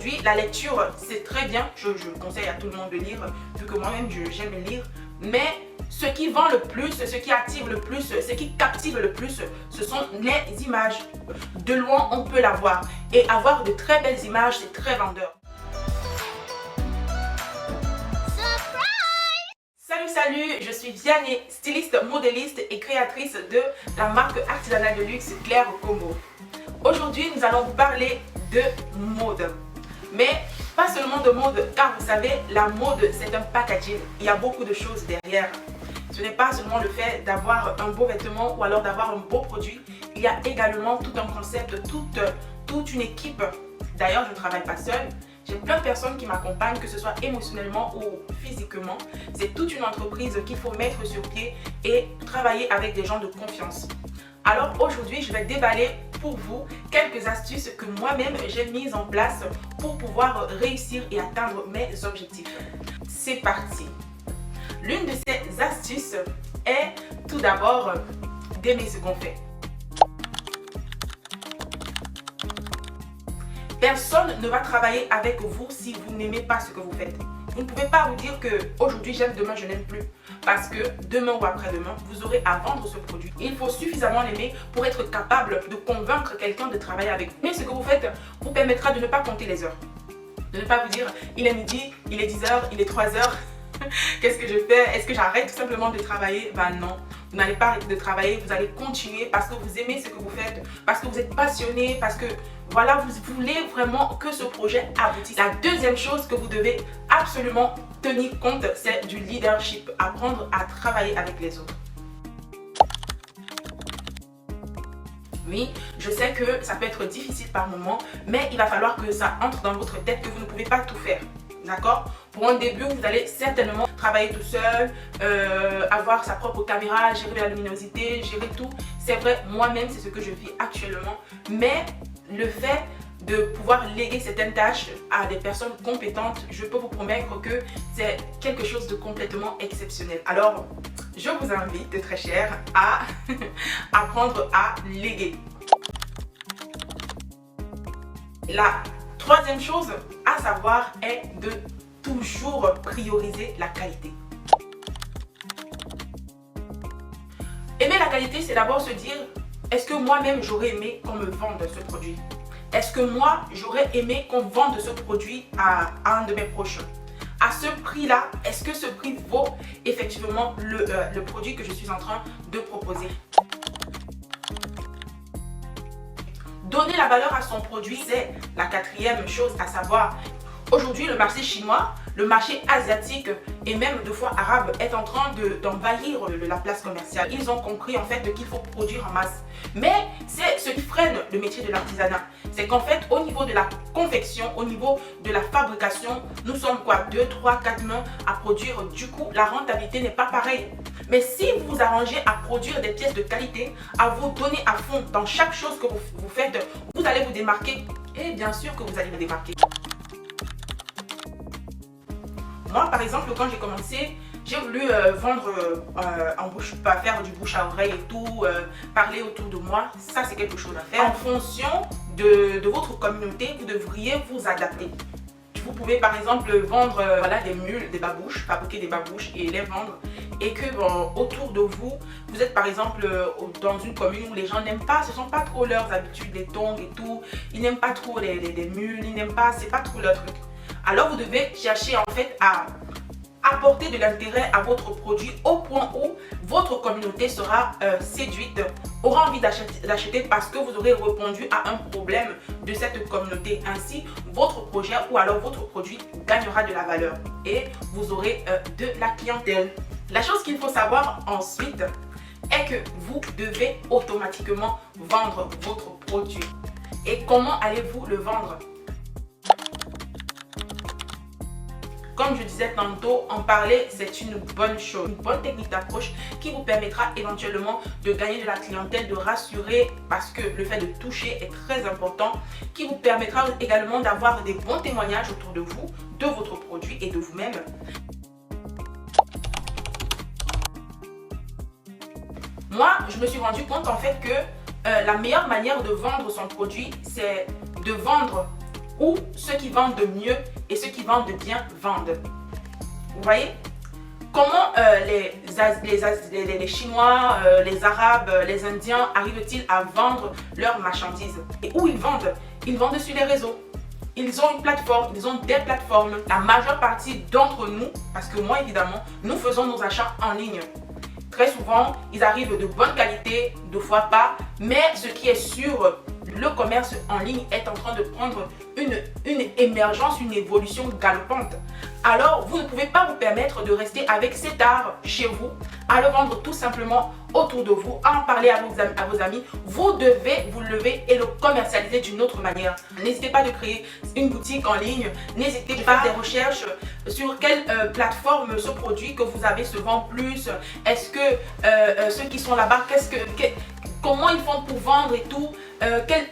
aujourd'hui, la lecture, c'est très bien. Je conseille à tout le monde de lire, vu que moi-même, j'aime lire. Mais ce qui vend le plus, ce qui attire le plus, ce qui captive le plus, ce sont les images. De loin, on peut l'avoir. Et avoir de très belles images, c'est très vendeur. Salut, je suis Vianney, styliste, modéliste et créatrice de la marque artisanale de luxe Claire Combo. Aujourd'hui, nous allons vous parler de mode. Mais pas seulement de mode, car vous savez, la mode, c'est un packaging. Il y a beaucoup de choses derrière. Ce n'est pas seulement le fait d'avoir un beau vêtement ou alors d'avoir un beau produit. Il y a également tout un concept, toute une équipe. D'ailleurs, je ne travaille pas seule. J'ai plein de personnes qui m'accompagnent, que ce soit émotionnellement ou physiquement. C'est toute une entreprise qu'il faut mettre sur pied et travailler avec des gens de confiance. Alors aujourd'hui, je vais déballer pour vous quelques astuces que moi-même j'ai mises en place pour pouvoir réussir et atteindre mes objectifs. C'est parti! L'une de ces astuces est tout d'abord d'aimer ce qu'on fait. Personne ne va travailler avec vous si vous n'aimez pas ce que vous faites. Vous ne pouvez pas vous dire que aujourd'hui j'aime, demain je n'aime plus. Parce que demain ou après-demain, vous aurez à vendre ce produit. Il faut suffisamment l'aimer pour être capable de convaincre quelqu'un de travailler avec vous. Mais ce que vous faites vous permettra de ne pas compter les heures. De ne pas vous dire, il est midi, il est 10h, il est 3h. Qu'est-ce que je fais? Est-ce que j'arrête tout simplement de travailler? Ben non, vous n'allez pas arrêter de travailler, vous allez continuer parce que vous aimez ce que vous faites, parce que vous êtes passionné, parce que voilà, vous voulez vraiment que ce projet aboutisse. La deuxième chose que vous devez absolument tenir compte, c'est du leadership, apprendre à travailler avec les autres. Oui, je sais que ça peut être difficile par moment, mais il va falloir que ça entre dans votre tête que vous ne pouvez pas tout faire. D'accord? Pour un début, vous allez certainement travailler tout seul, avoir sa propre caméra, gérer la luminosité, gérer tout. C'est vrai, moi-même, c'est ce que je vis actuellement. Mais le fait de pouvoir léguer certaines tâches à des personnes compétentes, je peux vous promettre que c'est quelque chose de complètement exceptionnel. Alors, je vous invite, très cher, à apprendre à léguer. La troisième chose à savoir est de toujours prioriser la qualité. Aimer la qualité, c'est d'abord se dire, est-ce que moi-même j'aurais aimé qu'on me vende ce produit? Est-ce que moi j'aurais aimé qu'on vende ce produit à un de mes proches? À ce prix-là, est-ce que ce prix vaut effectivement le produit que je suis en train de proposer? Donner la valeur à son produit, c'est la quatrième chose à savoir. Aujourd'hui, le marché chinois, le marché asiatique et même de fois arabe est en train d'envahir la place commerciale. Ils ont compris en fait qu'il faut produire en masse. Mais c'est ce qui freine le métier de l'artisanat. C'est qu'en fait, au niveau de la confection, au niveau de la fabrication, nous sommes quoi? 2, 3, 4 mains à produire. Du coup, la rentabilité n'est pas pareille. Mais si vous vous arrangez à produire des pièces de qualité, à vous donner à fond dans chaque chose que vous faites, vous allez vous démarquer. Et bien sûr que vous allez vous démarquer. Moi, par exemple, quand j'ai commencé, j'ai voulu vendre en bouche, pas faire du bouche à oreille et tout, parler autour de moi. Ça, c'est quelque chose à faire. En fonction de votre communauté, vous devriez vous adapter. Vous pouvez par exemple vendre voilà, des mules, des babouches, fabriquer des babouches et les vendre. Et que autour de vous, vous êtes par exemple dans une commune où les gens n'aiment pas, ce ne sont pas trop leurs habitudes, les tongs et tout. Ils n'aiment pas trop les mules, ils n'aiment pas, c'est pas trop leur truc. Alors vous devez chercher en fait à apporter de l'intérêt à votre produit au point où votre communauté sera séduite, aura envie d'acheter parce que vous aurez répondu à un problème de cette communauté. Ainsi, votre projet ou alors votre produit gagnera de la valeur et vous aurez de la clientèle. La chose qu'il faut savoir ensuite est que vous devez automatiquement vendre votre produit. Et comment allez-vous le vendre? Comme je disais tantôt, en parler, c'est une bonne chose, une bonne technique d'approche qui vous permettra éventuellement de gagner de la clientèle, de rassurer parce que le fait de toucher est très important, qui vous permettra également d'avoir des bons témoignages autour de vous, de votre produit et de vous-même. Moi, je me suis rendu compte en fait que la meilleure manière de vendre son produit, c'est de vendre où ceux qui vendent de mieux et ceux qui vendent de bien vendent. Vous voyez? Comment les Chinois, les Arabes, les Indiens arrivent-ils à vendre leurs marchandises? Et où ils vendent? Ils vendent sur les réseaux. Ils ont une plateforme, ils ont des plateformes. La majeure partie d'entre nous, parce que moi évidemment, nous faisons nos achats en ligne. Très souvent, ils arrivent de bonne qualité, deux fois pas. Mais ce qui est sûr, le commerce en ligne est en train de prendre une émergence, une évolution galopante. Alors, vous ne pouvez pas vous permettre de rester avec cet art chez vous, à le vendre tout simplement autour de vous, à en parler à vos amis. Vous devez vous lever et le commercialiser d'une autre manière. N'hésitez pas de créer une boutique en ligne. N'hésitez pas à faire des recherches sur quelle plateforme ce produit que vous avez se vend plus. Est-ce que ceux qui sont là-bas, comment ils font pour vendre et tout.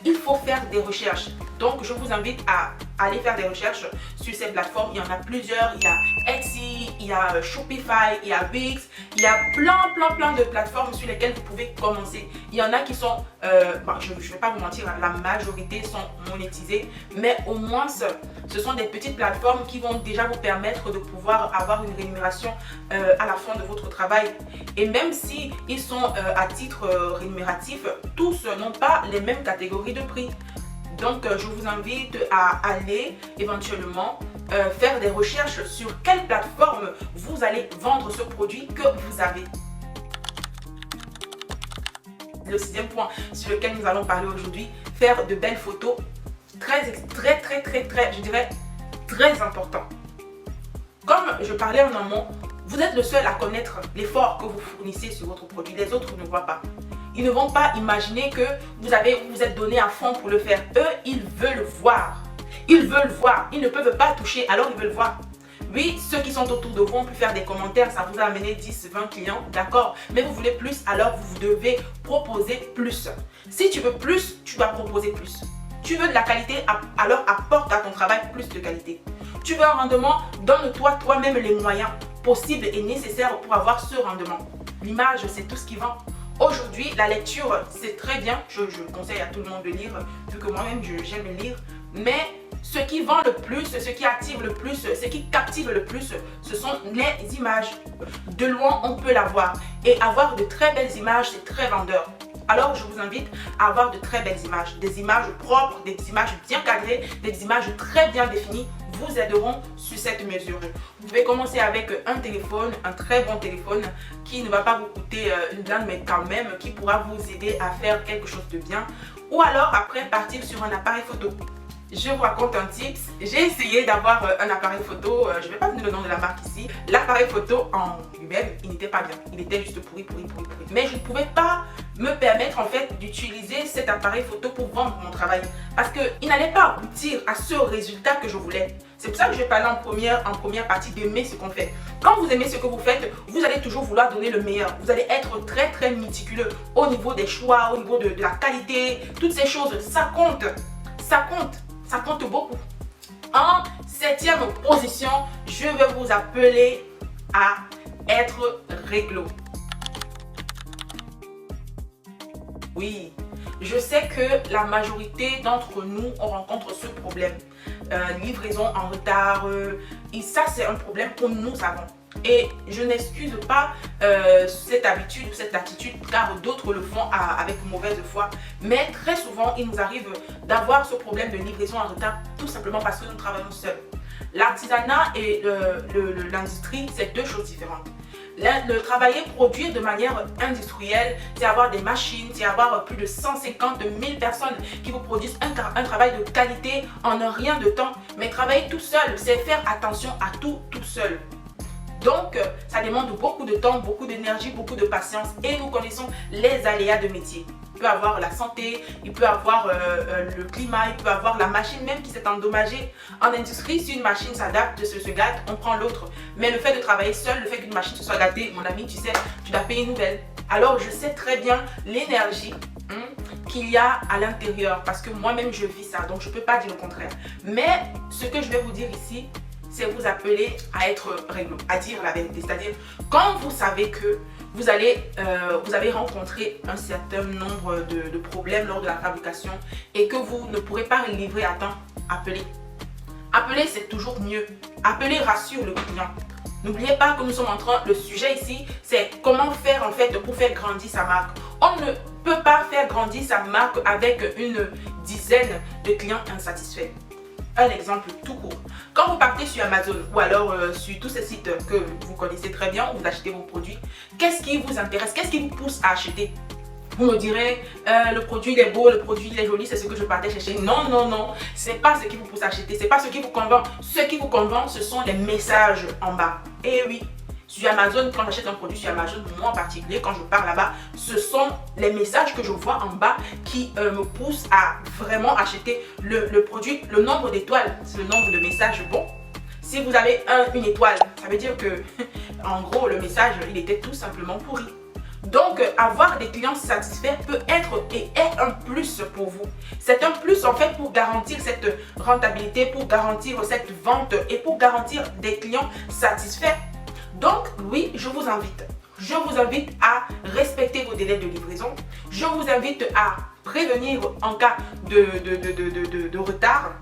Il faut faire des recherches. Donc, je vous invite à aller faire des recherches sur ces plateformes. Il y en a plusieurs. Il y a Etsy, il y a Shopify, il y a Wix. Il y a plein de plateformes sur lesquelles vous pouvez commencer. Il y en a qui sont, je ne vais pas vous mentir, la majorité sont monétisées. Mais au moins, ce sont des petites plateformes qui vont déjà vous permettre de pouvoir avoir une rémunération à la fin de votre travail. Et même si ils sont à titre rémunératif, tous n'ont pas les mêmes catégories de prix. Donc, je vous invite à aller éventuellement faire des recherches sur quelle plateforme vous allez vendre ce produit que vous avez. Le sixième point sur lequel nous allons parler aujourd'hui, faire de belles photos, je dirais, très important. Comme je parlais en amont, vous êtes le seul à connaître l'effort que vous fournissez sur votre produit. Les autres ne voient pas. Ils ne vont pas imaginer que vous êtes donné à fond pour le faire. Eux, ils veulent voir. Ils veulent voir. Ils ne peuvent pas toucher, alors ils veulent voir. Oui, ceux qui sont autour de vous ont pu faire des commentaires, ça vous a amené 10, 20 clients, d'accord. Mais vous voulez plus, alors vous devez proposer plus. Si tu veux plus, tu dois proposer plus. Tu veux de la qualité, alors apporte à ton travail plus de qualité. Tu veux un rendement, donne-toi toi-même les moyens possibles et nécessaires pour avoir ce rendement. L'image, c'est tout ce qui vend. Aujourd'hui, la lecture, c'est très bien. Je conseille à tout le monde de lire, vu que moi-même, j'aime lire. Mais ce qui vend le plus, ce qui attire le plus, ce qui captive le plus, ce sont les images. De loin, on peut l'avoir. Et avoir de très belles images, c'est très vendeur. Alors, je vous invite à avoir de très belles images. Des images propres, des images bien cadrées, des images très bien définies vous aideront sur cette mesure. Vous pouvez commencer avec un téléphone, un très bon téléphone qui ne va pas vous coûter une blinde, mais quand même qui pourra vous aider à faire quelque chose de bien. Ou alors après partir sur un appareil photo. Je vous raconte un tips. J'ai essayé d'avoir un appareil photo, je ne vais pas vous donner le nom de la marque ici. L'appareil photo en lui-même, il n'était pas bien. Il était juste pourri. Mais je ne pouvais pas me permettre en fait d'utiliser cet appareil photo pour vendre mon travail. Parce qu'il n'allait pas aboutir à ce résultat que je voulais. C'est pour ça que je vais parler en première partie d'aimer ce qu'on fait. Quand vous aimez ce que vous faites, vous allez toujours vouloir donner le meilleur. Vous allez être très méticuleux au niveau des choix, au niveau de la qualité. Toutes ces choses, ça compte. Ça compte. Ça compte beaucoup. En 7e position, je vais vous appeler à être réglo. Oui, je sais que la majorité d'entre nous, on rencontre ce problème. Livraison en retard, et ça c'est un problème que nous avons. Et je n'excuse pas cette habitude ou cette attitude car d'autres le font avec mauvaise foi. Mais très souvent, il nous arrive d'avoir ce problème de livraison en retard tout simplement parce que nous travaillons seuls. L'artisanat et l'industrie, c'est deux choses différentes. Le travailler, produire de manière industrielle, c'est avoir des machines, c'est avoir plus de 150 000 personnes qui vous produisent un travail de qualité en un rien de temps. Mais travailler tout seul, c'est faire attention à tout seul. Donc, ça demande beaucoup de temps, beaucoup d'énergie, beaucoup de patience et nous connaissons les aléas de métier. Il peut avoir la santé, il peut avoir le climat, il peut avoir la machine même qui s'est endommagée. En industrie, si une machine s'adapte, se gâte, on prend l'autre. Mais le fait de travailler seul, le fait qu'une machine se soit gâtée, mon ami, tu sais, tu dois payer une nouvelle. Alors, je sais très bien l'énergie qu'il y a à l'intérieur parce que moi-même, je vis ça. Donc, je ne peux pas dire le contraire. Mais ce que je vais vous dire ici, c'est vous appeler à être réglo, à dire la vérité. C'est-à-dire, quand vous savez que vous avez rencontré un certain nombre de problèmes lors de la fabrication et que vous ne pourrez pas livrer à temps, appelez. Appeler, c'est toujours mieux. Appeler rassure le client. N'oubliez pas que nous sommes en train, le sujet ici, c'est comment faire en fait pour faire grandir sa marque. On ne peut pas faire grandir sa marque avec une dizaine de clients insatisfaits. Un exemple tout court. Quand vous partez sur Amazon ou alors sur tous ces sites que vous connaissez très bien, où vous achetez vos produits, qu'est-ce qui vous intéresse? Qu'est-ce qui vous pousse à acheter? Vous me direz, le produit il est beau, le produit il est joli, c'est ce que je partais chercher. Non, non, non, ce n'est pas ce qui vous pousse à acheter, ce n'est pas ce qui vous convainc. Ce qui vous convainc, ce sont les messages en bas. Et oui, sur Amazon, quand j'achète un produit sur Amazon, moi en particulier, quand je pars là-bas, ce sont les messages que je vois en bas qui me poussent à vraiment acheter le produit. Le nombre d'étoiles, c'est le nombre de messages bons. Si vous avez une étoile, ça veut dire que, en gros, le message, il était tout simplement pourri. Donc, avoir des clients satisfaits peut être et est un plus pour vous. C'est un plus en fait pour garantir cette rentabilité, pour garantir cette vente et pour garantir des clients satisfaits. Donc, oui, je vous invite à respecter vos délais de livraison. Je vous invite à prévenir en cas de retard.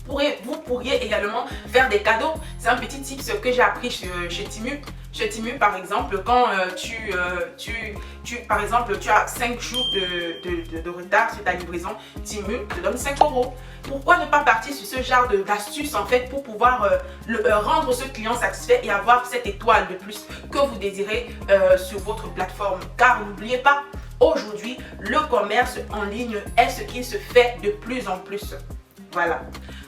Vous pourriez également faire des cadeaux. C'est un petit tip que j'ai appris chez Temu. Chez Temu, par exemple, quand par exemple, tu as 5 jours de retard sur ta livraison, Temu te donne 5 €. Pourquoi ne pas partir sur ce genre d'astuce en fait pour pouvoir rendre ce client satisfait et avoir cette étoile de plus que vous désirez sur votre plateforme? Car n'oubliez pas, aujourd'hui, le commerce en ligne est ce qui se fait de plus en plus. Voilà.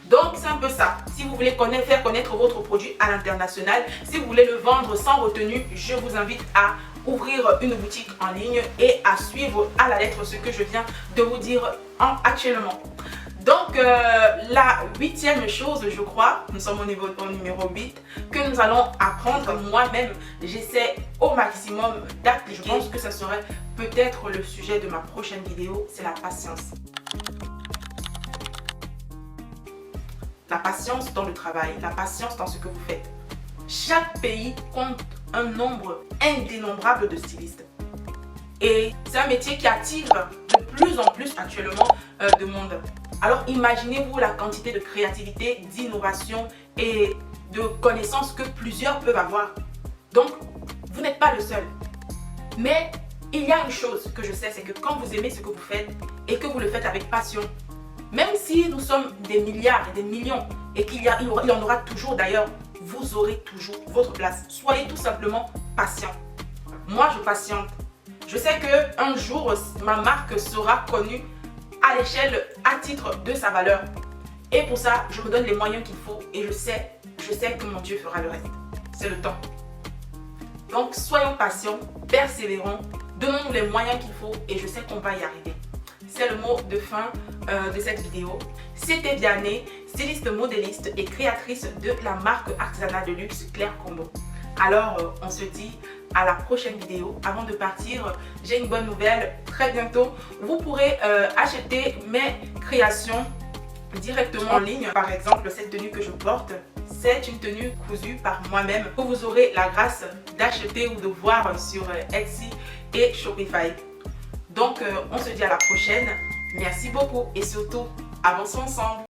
Donc, c'est un peu ça. Si vous voulez faire connaître votre produit à l'international, si vous voulez le vendre sans retenue, je vous invite à ouvrir une boutique en ligne et à suivre à la lettre ce que je viens de vous dire actuellement. Donc, la 8e chose, je crois, nous sommes au numéro 8, que nous allons apprendre. Moi-même, j'essaie au maximum d'appliquer. Je pense que ça serait peut-être le sujet de ma prochaine vidéo, c'est la patience. La patience dans le travail, la patience dans ce que vous faites. Chaque pays compte un nombre indénombrable de stylistes. Et c'est un métier qui attire de plus en plus actuellement de monde. Alors imaginez-vous la quantité de créativité, d'innovation et de connaissances que plusieurs peuvent avoir. Donc, vous n'êtes pas le seul. Mais il y a une chose que je sais, c'est que quand vous aimez ce que vous faites et que vous le faites avec passion, même si nous sommes des milliards et des millions et qu'il y en aura toujours d'ailleurs, vous aurez toujours votre place. Soyez tout simplement patient. Moi, je patiente. Je sais qu'un jour, ma marque sera connue à l'échelle, à titre de sa valeur. Et pour ça, je me donne les moyens qu'il faut et je sais que mon Dieu fera le reste. C'est le temps. Donc, soyons patients, persévérons, donnons-nous les moyens qu'il faut et je sais qu'on va y arriver. C'est le mot de fin de cette vidéo. C'était Vianney, styliste modéliste et créatrice de la marque artisanale de luxe Claire Combo. Alors, on se dit à la prochaine vidéo. Avant de partir, j'ai une bonne nouvelle. Très bientôt, vous pourrez acheter mes créations directement en ligne. Par exemple, cette tenue que je porte, c'est une tenue cousue par moi-même que vous aurez la grâce d'acheter ou de voir sur Etsy et Shopify. Donc, on se dit à la prochaine. Merci beaucoup et surtout, avançons ensemble.